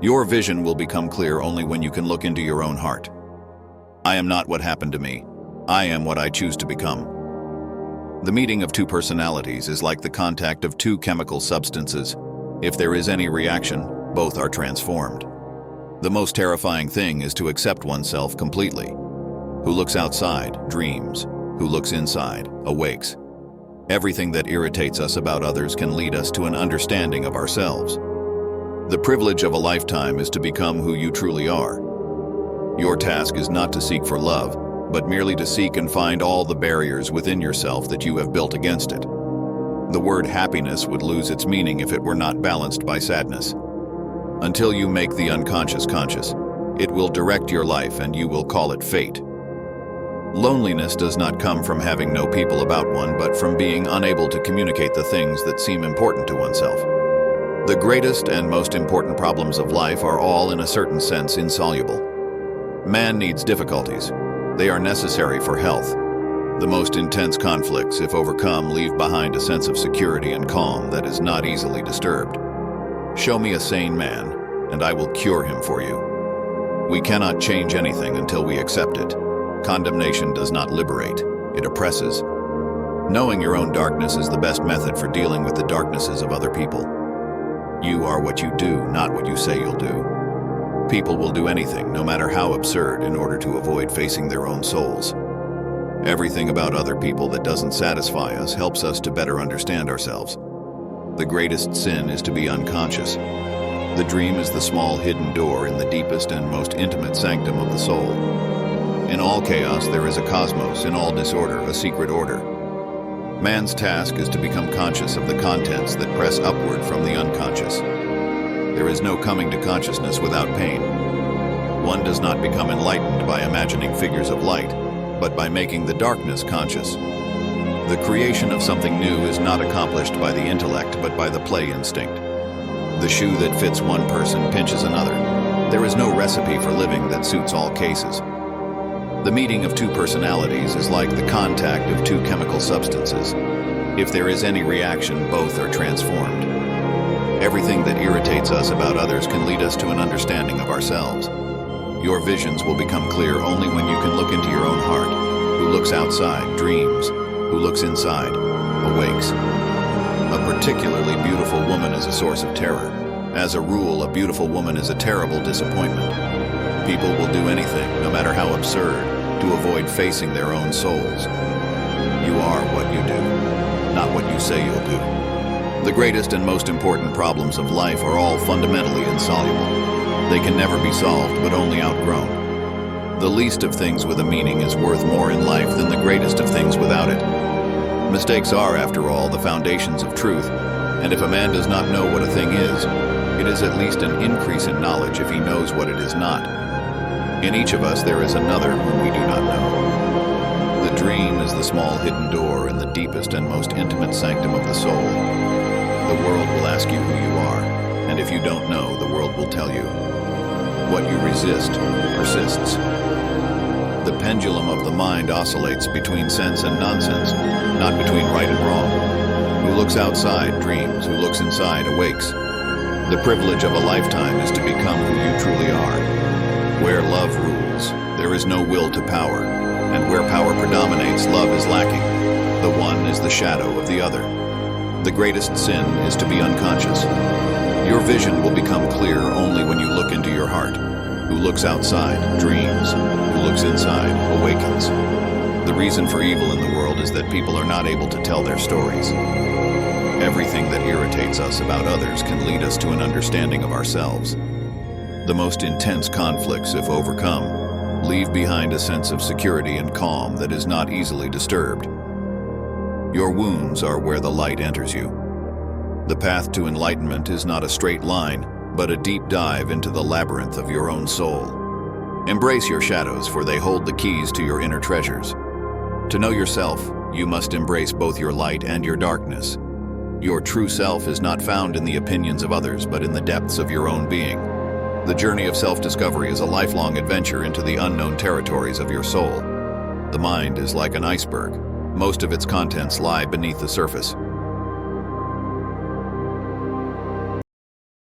Your vision will become clear only when you can look into your own heart. I am not what happened to me. I am what I choose to become. The meeting of two personalities is like the contact of two chemical substances. If there is any reaction, both are transformed. The most terrifying thing is to accept oneself completely. Who looks outside, dreams. Who looks inside, awakes. Everything that irritates us about others can lead us to an understanding of ourselves. The privilege of a lifetime is to become who you truly are. Your task is not to seek for love, but merely to seek and find all the barriers within yourself that you have built against it. The word happiness would lose its meaning if it were not balanced by sadness. Until you make the unconscious conscious, it will direct your life and you will call it fate. Loneliness does not come from having no people about one, but from being unable to communicate the things that seem important to oneself. The greatest and most important problems of life are all, in a certain sense, insoluble. Man needs difficulties. They are necessary for health. The most intense conflicts, if overcome, leave behind a sense of security and calm that is not easily disturbed. Show me a sane man, and I will cure him for you. We cannot change anything until we accept it. Condemnation does not liberate, it oppresses. Knowing your own darkness is the best method for dealing with the darknesses of other people. You are what you do, not what you say you'll do. People will do anything, no matter how absurd, in order to avoid facing their own souls. Everything about other people that doesn't satisfy us helps us to better understand ourselves. The greatest sin is to be unconscious. The dream is the small hidden door in the deepest and most intimate sanctum of the soul. In all chaos there is a cosmos, in all disorder a secret order. Man's task is to become conscious of the contents that press upward from the unconscious. There is no coming to consciousness without pain. One does not become enlightened by imagining figures of light, but by making the darkness conscious. The creation of something new is not accomplished by the intellect, but by the play instinct. The shoe that fits one person pinches another. There is no recipe for living that suits all cases. The meeting of two personalities is like the contact of two chemical substances. If there is any reaction, both are transformed. Everything that irritates us about others can lead us to an understanding of ourselves. Your visions will become clear only when you can look into your own heart. Who looks outside, dreams. Who looks inside, awakes. A particularly beautiful woman is a source of terror. As a rule, a beautiful woman is a terrible disappointment. People will do anything, no matter how absurd, to avoid facing their own souls. You are what you do, not what you say you'll do. The greatest and most important problems of life are all fundamentally insoluble. They can never be solved, but only outgrown. The least of things with a meaning is worth more in life than the greatest of things without it. Mistakes are, after all, the foundations of truth, and if a man does not know what a thing is, it is at least an increase in knowledge if he knows what it is not. In each of us there is another whom we do not know. The dream is the small hidden door in the deepest and most intimate sanctum of the soul. The world will ask you who you are, and if you don't know, the world will tell you. What you resist persists. The pendulum of the mind oscillates between sense and nonsense, not between right and wrong. Who looks outside dreams, who looks inside awakes. The privilege of a lifetime is to become who you truly are. Where love rules, there is no will to power, and where power predominates, love is lacking. The one is the shadow of the other. The greatest sin is to be unconscious. Your vision will become clear only when you look into your heart. Who looks outside dreams, who looks inside awakens. The reason for evil in the world is that people are not able to tell their stories. Everything that irritates us about others can lead us to an understanding of ourselves. The most intense conflicts, if overcome, leave behind a sense of security and calm that is not easily disturbed. Your wounds are where the light enters you. The path to enlightenment is not a straight line, but a deep dive into the labyrinth of your own soul. Embrace your shadows, for they hold the keys to your inner treasures. To know yourself, you must embrace both your light and your darkness. Your true self is not found in the opinions of others, but in the depths of your own being. The journey of self-discovery is a lifelong adventure into the unknown territories of your soul. The mind is like an iceberg. Most of its contents lie beneath the surface.